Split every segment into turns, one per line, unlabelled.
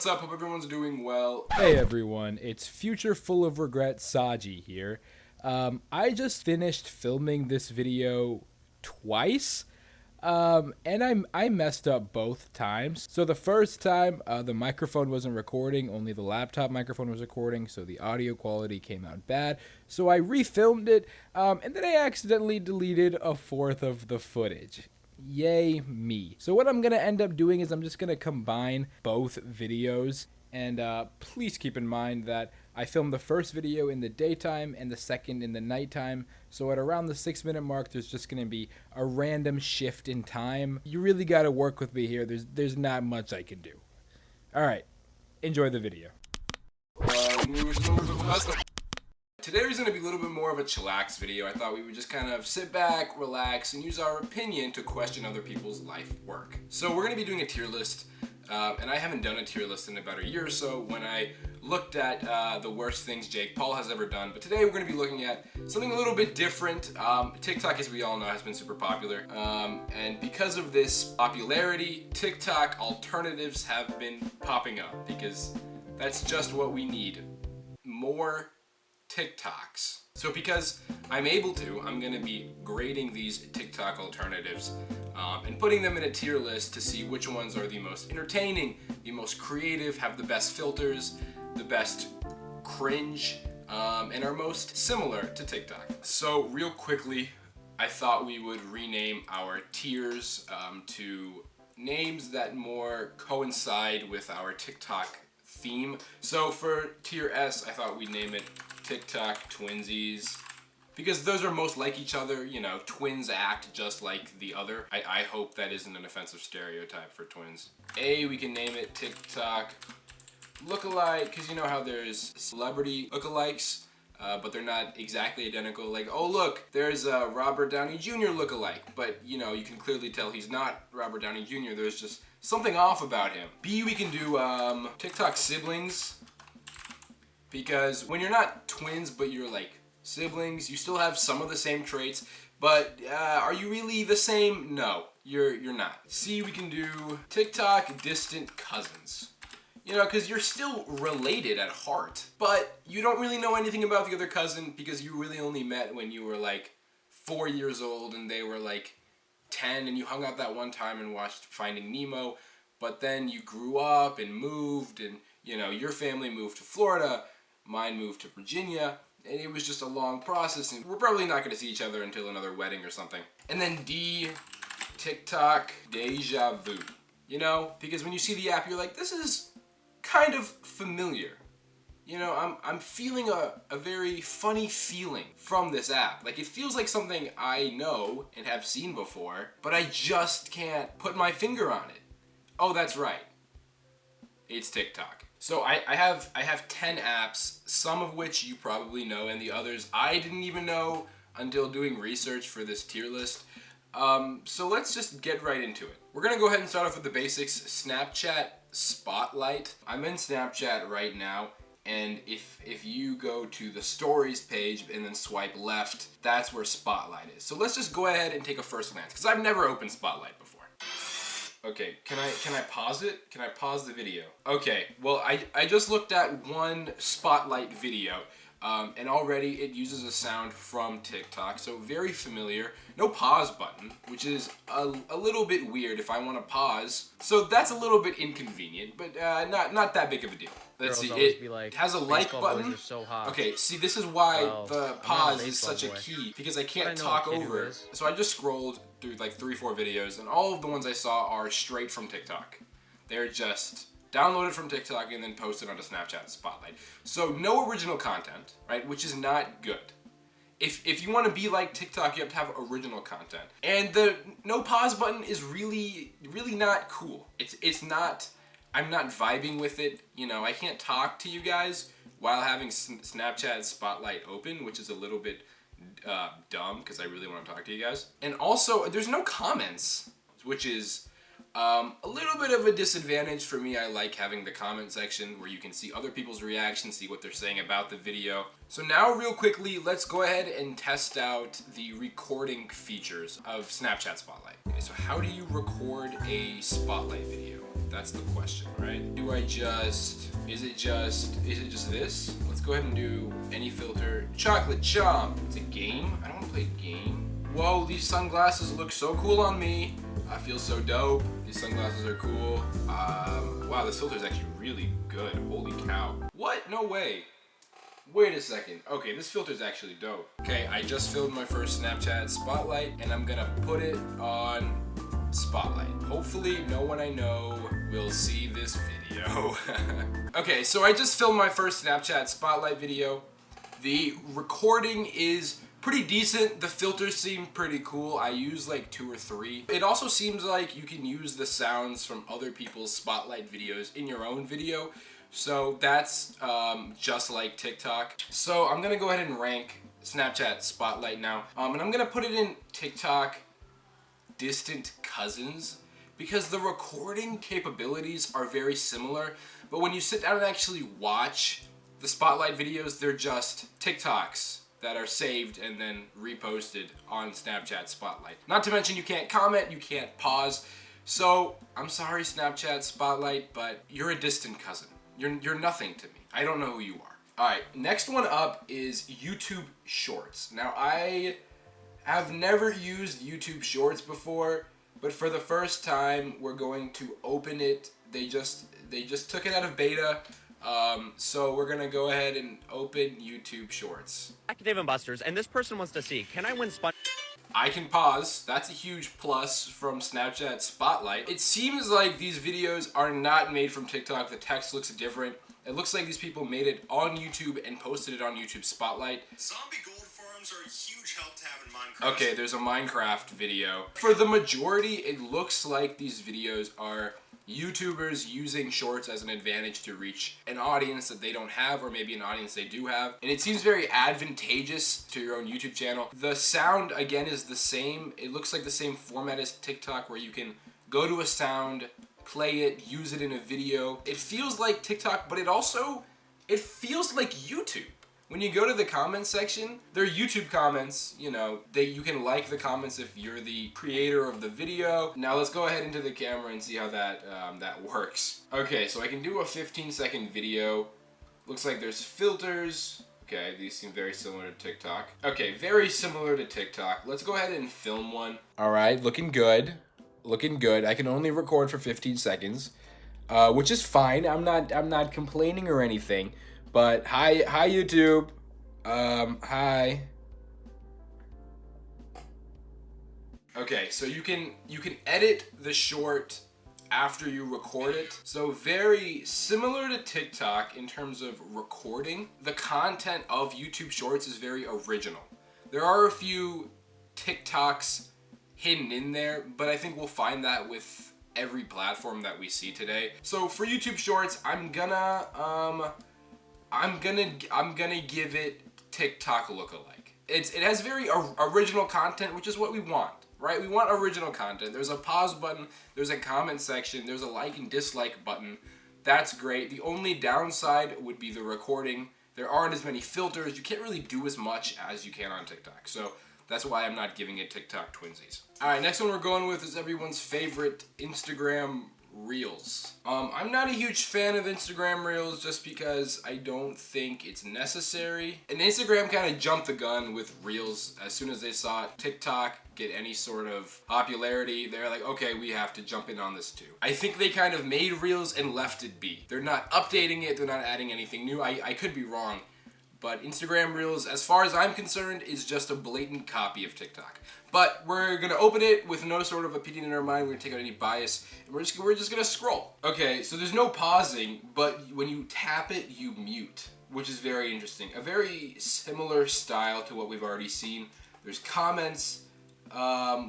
What's up? Hope everyone's doing well.
Hey everyone, it's Future Full of Regret Saji here. I just finished filming this video twice, and I messed up both times. So the first time, the microphone wasn't recording, only the laptop microphone was recording, so the audio quality came out bad. So I refilmed it, and then I accidentally deleted a fourth of the footage. Yay me. So what I'm going to end up doing is I'm just going to combine both videos. And please keep in mind that I filmed the first video in the daytime and the second in the nighttime. So at around the 6-minute mark, there's just going to be a random shift in time. You really got to work with me here. There's not much I can do. All right. Enjoy the video.
Today was going to be a little bit more of a chillax video. I thought we would just kind of sit back, relax, and use our opinion to question other people's life work. So we're going to be doing a tier list. And I haven't done a tier list in about a year or so when I looked at the worst things Jake Paul has ever done. But today we're going to be looking at something a little bit different. TikTok, as we all know, has been super popular. And because of this popularity, TikTok alternatives have been popping up because that's just what we need. More TikToks. So because I'm able to, I'm going to be grading these TikTok alternatives and putting them in a tier list to see which ones are the most entertaining, the most creative, have the best filters, the best cringe, and are most similar to TikTok. So real quickly, I thought we would rename our tiers to names that more coincide with our TikTok theme. So for tier S, I thought we'd name it TikTok Twinsies, because those are most like each other. You know, twins act just like the other. I hope that isn't an offensive stereotype for twins. A, we can name it TikTok Lookalike, because you know how there's celebrity lookalikes, but they're not exactly identical. Like, oh look, there's a Robert Downey Jr. lookalike, but you know, you can clearly tell he's not Robert Downey Jr. There's just something off about him. B, we can do TikTok Siblings, because when you're not twins, but you're like siblings, you still have some of the same traits, but are you really the same? No, you're not. C, we can do TikTok Distant Cousins. You know, because you're still related at heart, but you don't really know anything about the other cousin because you really only met when you were like 4 years old and they were like 10, and you hung out that one time and watched Finding Nemo, but then you grew up and moved, and you know, your family moved to Florida, mine moved to Virginia, and it was just a long process, and we're probably not going to see each other until another wedding or something. And then D, TikTok Deja Vu. You know, because when you see the app, you're like, this is kind of familiar. You know, I'm feeling a very funny feeling from this app. Like, it feels like something I know and have seen before, but I just can't put my finger on it. Oh, that's right. It's TikTok. So I have 10 apps, some of which you probably know, and the others I didn't even know until doing research for this tier list. So let's just get right into it. We're gonna go ahead and start off with the basics. Snapchat Spotlight. I'm in Snapchat right now, and if you go to the stories page and then swipe left, that's where Spotlight is. So let's just go ahead and take a first glance, because I've never opened Spotlight before. Okay, can I pause it? Can I pause the video? Okay, well, I just looked at one Spotlight video, and already it uses a sound from TikTok, so very familiar. No pause button, which is a little bit weird if I want to pause. So that's a little bit inconvenient, but not that big of a deal. Let's see, it has a like button.
So hot.
Okay, see, this is why the pause is such a key, because I can't talk over it. So I just scrolled through like 3-4 videos, and all of the ones I saw are straight from TikTok. They're just downloaded from TikTok and then posted onto Snapchat Spotlight. So no original content, right? Which is not good. If you want to be like TikTok, you have to have original content. And the no pause button is really not cool. It's not. I'm not vibing with it. You know, I can't talk to you guys while having Snapchat Spotlight open, which is a little bit dumb because I really want to talk to you guys. And also, there's no comments, which is a little bit of a disadvantage for me. I like having the comment section where you can see other people's reactions, see what they're saying about the video. So now real quickly, let's go ahead and test out the recording features of Snapchat Spotlight. Okay, so how do you record a Spotlight video? That's the question, right? Is it just this? Let's go ahead and do any filter. Chocolate chomp. It's a game? I don't want to play a game. Whoa, these sunglasses look so cool on me. I feel so dope. These sunglasses are cool. Wow, this filter is actually really good. Holy cow. What? No way. Wait a second. Okay, this filter is actually dope. Okay, I just filmed my first Snapchat Spotlight, and I'm gonna put it on Spotlight. Hopefully, no one I know will see this video. Okay, so I just filmed my first Snapchat Spotlight video. The recording is pretty decent. The filters seem pretty cool. I use like 2 or 3. It also seems like you can use the sounds from other people's Spotlight videos in your own video. So that's just like TikTok. So I'm gonna go ahead and rank Snapchat Spotlight now. And I'm gonna put it in TikTok distant cousins because the recording capabilities are very similar. But when you sit down and actually watch the Spotlight videos, they're just TikToks that are saved and then reposted on Snapchat Spotlight. Not to mention you can't comment, you can't pause. So I'm sorry Snapchat Spotlight, but you're a distant cousin. You're nothing to me. I don't know who you are. Alright, next one up is YouTube Shorts. Now I have never used YouTube Shorts before, but for the first time we're going to open it. They just took it out of beta. So we're gonna go ahead and open YouTube Shorts.
Dave and Buster's, and this person wants to see, can I win
I can pause. That's a huge plus from Snapchat Spotlight. It seems like these videos are not made from TikTok. The text looks different. It looks like these people made it on YouTube and posted it on YouTube Spotlight.
Zombie gold farms are a huge help to have in Minecraft.
Okay, there's a Minecraft video. For the majority, it looks like these videos are YouTubers using Shorts as an advantage to reach an audience that they don't have, or maybe an audience they do have. And it seems very advantageous to your own YouTube channel. The sound, again, is the same. It looks like the same format as TikTok, where you can go to a sound, play it, use it in a video. It feels like TikTok, but it feels like YouTube. When you go to the comments section, they're YouTube comments. You know, you can like the comments if you're the creator of the video. Now let's go ahead into the camera and see how that works. Okay, so I can do a 15-second video. Looks like there's filters. Okay, these seem very similar to TikTok. Okay, very similar to TikTok. Let's go ahead and film one. All right, looking good. Looking good. I can only record for 15 seconds, which is fine. I'm not complaining or anything. But hi YouTube. Hi. Okay, so you can edit the short after you record it. So very similar to TikTok in terms of recording. The content of YouTube Shorts is very original. There are a few TikToks hidden in there, but I think we'll find that with every platform that we see today. So for YouTube Shorts, I'm gonna give it TikTok lookalike. It has very original content, which is what we want, right? We want original content. There's a pause button, there's a comment section, there's a like and dislike button. That's great. The only downside would be the recording. There aren't as many filters. You can't really do as much as you can on TikTok. So that's why I'm not giving it TikTok twinsies. All right, next one we're going with is everyone's favorite Instagram Reels. I'm not a huge fan of Instagram Reels just because I don't think it's necessary. And Instagram kind of jumped the gun with Reels. As soon as they saw TikTok get any sort of popularity, they're like, okay, we have to jump in on this too. I think they kind of made Reels and left it be. They're not updating it, they're not adding anything new. I could be wrong. But Instagram Reels, as far as I'm concerned, is just a blatant copy of TikTok. But we're gonna open it with no sort of opinion in our mind. We're gonna take out any bias, and we're just gonna scroll. Okay, so there's no pausing, but when you tap it, you mute, which is very interesting. A very similar style to what we've already seen. There's comments,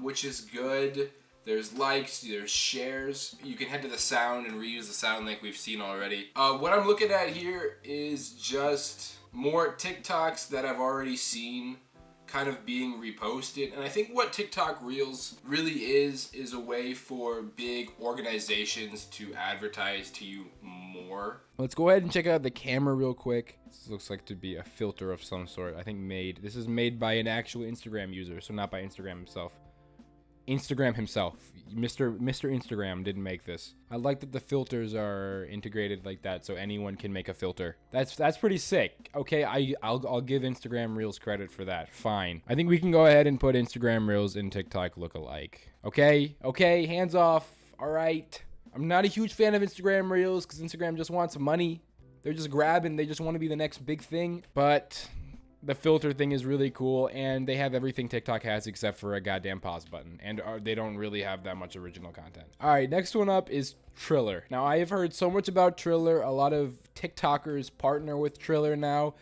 which is good. There's likes, there's shares. You can head to the sound and reuse the sound like we've seen already. What I'm looking at here is just more TikToks that I've already seen kind of being reposted. And I think what TikTok Reels really is a way for big organizations to advertise to you more.
Let's go ahead and check out the camera real quick. This looks like to be a filter of some sort. I think this is made by an actual Instagram user, so not by Instagram himself. Instagram himself. Mr. Instagram didn't make this. I like that the filters are integrated like that, so anyone can make a filter. That's pretty sick. Okay, I'll give Instagram Reels credit for that. Fine. I think we can go ahead and put Instagram Reels and TikTok lookalike. Okay, hands off. All right. I'm not a huge fan of Instagram Reels because Instagram just wants money. They're just grabbing. They just want to be the next big thing. But the filter thing is really cool, and they have everything TikTok has except for a goddamn pause button, and they don't really have that much original content. All right, next one up is Triller. Now, I have heard so much about Triller. A lot of TikTokers partner with Triller now,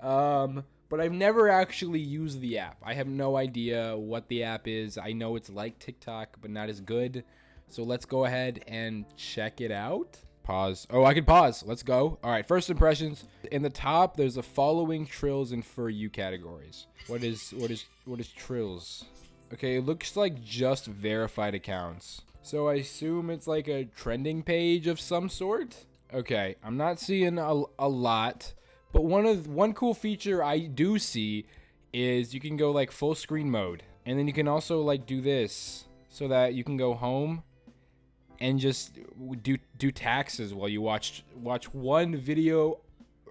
but I've never actually used the app. I have no idea what the app is. I know it's like TikTok, but not as good. So let's go ahead and check it out. Pause. Oh, I can pause. Let's go. All right, first impressions. In the top, there's the following trills and for you categories. What is trills? Okay, it looks like just verified accounts. So I assume it's like a trending page of some sort. Okay, I'm not seeing a lot, but one cool feature I do see is you can go like full screen mode, and then you can also like do this so that you can go home and just do taxes while you watch one video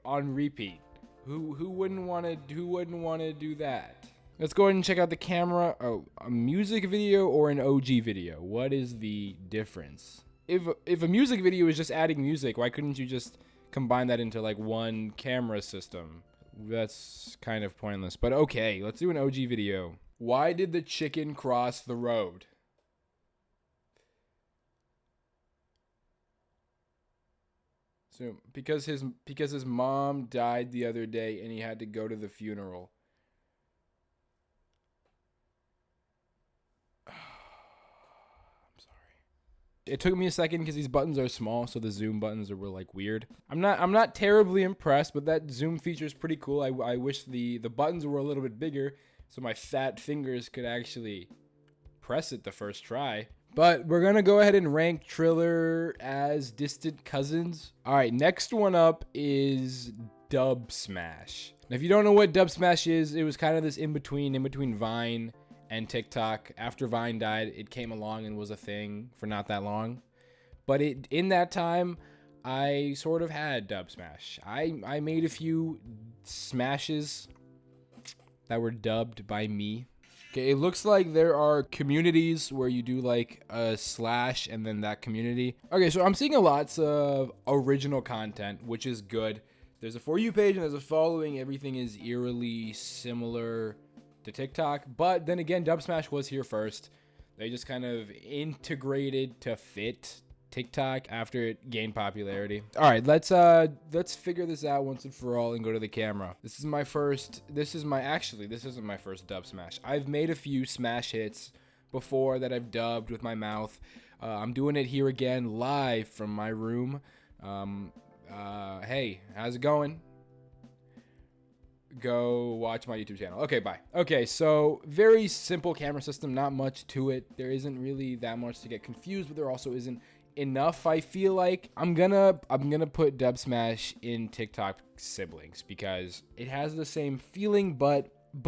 on repeat. Who wouldn't want to do that? Let's go ahead and check out the camera. Oh, a music video or an OG video? What is the difference? If a music video is just adding music, why couldn't you just combine that into like one camera system? That's kind of pointless, but okay, let's do an OG video. Why did the chicken cross the road? So because his mom died the other day and he had to go to the funeral. I'm sorry. It took me a second because these buttons are small, so the zoom buttons were like weird. I'm not terribly impressed, but that zoom feature is pretty cool. I wish the buttons were a little bit bigger so my fat fingers could actually press it the first try. But we're going to go ahead and rank Triller as distant cousins. All right, next one up is Dubsmash. Now, if you don't know what Dubsmash is, it was kind of this in between Vine and TikTok. After Vine died, it came along and was a thing for not that long. But in that time, I sort of had Dubsmash. I made a few smashes that were dubbed by me. Okay, it looks like there are communities where you do like a slash and then that community. Okay, so I'm seeing lots of original content, which is good. There's a For You page and there's a following. Everything is eerily similar to TikTok. But then again, Dubsmash was here first. They just kind of integrated to fit TikTok after it gained popularity. All right, let's figure this out once and for all and go to the camera. This isn't my first Dubsmash. I've made a few smash hits before that I've dubbed with my mouth. I'm doing it here again live from my room. Hey, how's it going? Go watch my YouTube channel. Okay, bye. Okay, so very simple camera system, not much to it. There isn't really that much to get confused, but there also isn't enough. I feel like I'm gonna put Dubsmash in TikTok siblings because it has the same feeling, but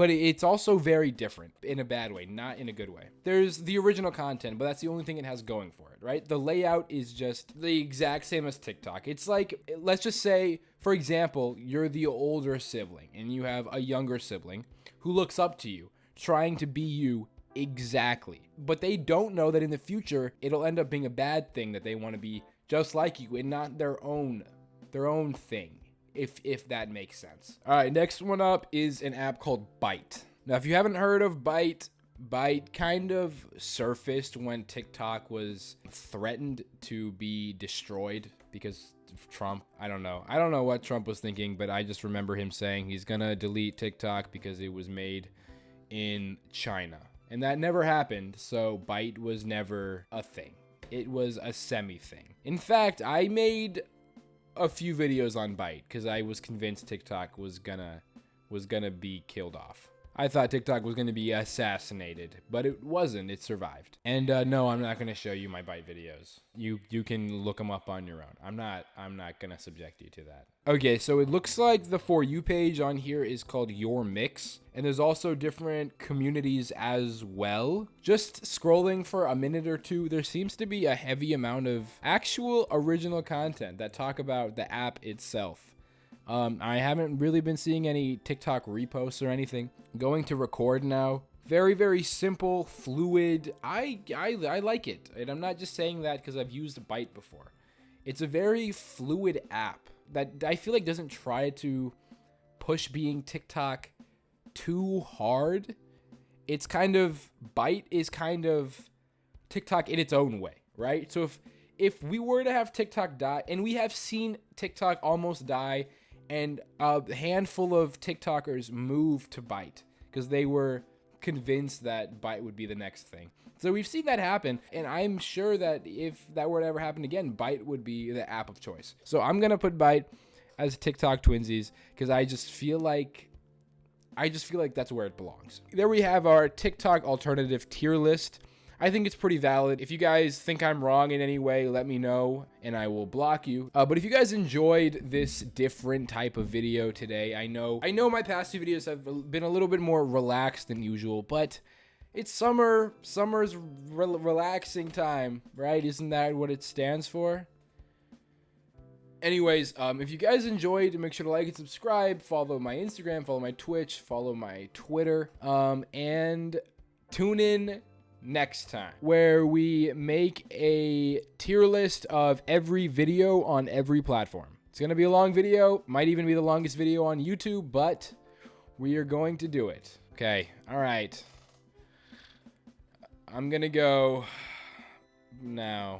it's also very different in a bad way, not in a good way. There's the original content, but that's the only thing it has going for it, right? The layout is just the exact same as TikTok. It's like, let's just say, for example, you're the older sibling and you have a younger sibling who looks up to you, trying to be you exactly. But they don't know that in the future, it'll end up being a bad thing that they want to be just like you and not their own thing. If that makes sense. All right, next one up is an app called Byte. Now, if you haven't heard of Byte kind of surfaced when TikTok was threatened to be destroyed because of Trump. I don't know what Trump was thinking, but I just remember him saying he's gonna delete TikTok because it was made in China. And that never happened, so Byte was never a thing. It was a semi-thing. In fact, I made a few videos on Byte because I was convinced TikTok was gonna be killed off. I thought TikTok was going to be assassinated, but it wasn't. It survived. And no, I'm not going to show you my Byte videos. You can look them up on your own. I'm not going to subject you to that. Okay, so it looks like the For You page on here is called Your Mix, and there's also different communities as well. Just scrolling for a minute or two, there seems to be a heavy amount of actual original content that talk about the app itself. I haven't really been seeing any TikTok reposts or anything. Going to record now. Very, very simple, fluid. I like it. And I'm not just saying that because I've used Byte before. It's a very fluid app that I feel like doesn't try to push being TikTok too hard. It's kind of, Byte is kind of TikTok in its own way, right? So if we were to have TikTok die, and we have seen TikTok almost die, and a handful of TikTokers moved to Byte because they were convinced that Byte would be the next thing. So we've seen that happen, and I'm sure that if that were to ever happen again, Byte would be the app of choice. So I'm gonna put Byte as TikTok twinsies because I just feel like that's where it belongs. There we have our TikTok alternative tier list. I think it's pretty valid. If you guys think I'm wrong in any way, let me know and I will block you. But if you guys enjoyed this different type of video today, I know my past two videos have been a little bit more relaxed than usual, but it's summer. Summer's relaxing time, right? Isn't that what it stands for? Anyways, if you guys enjoyed, make sure to like and subscribe, follow my Instagram, follow my Twitch, follow my Twitter, and tune in next time where we make a tier list of every video on every platform. It's gonna be a long video, might even be the longest video on YouTube, but we are going to do it. Okay, all right. I'm gonna go now.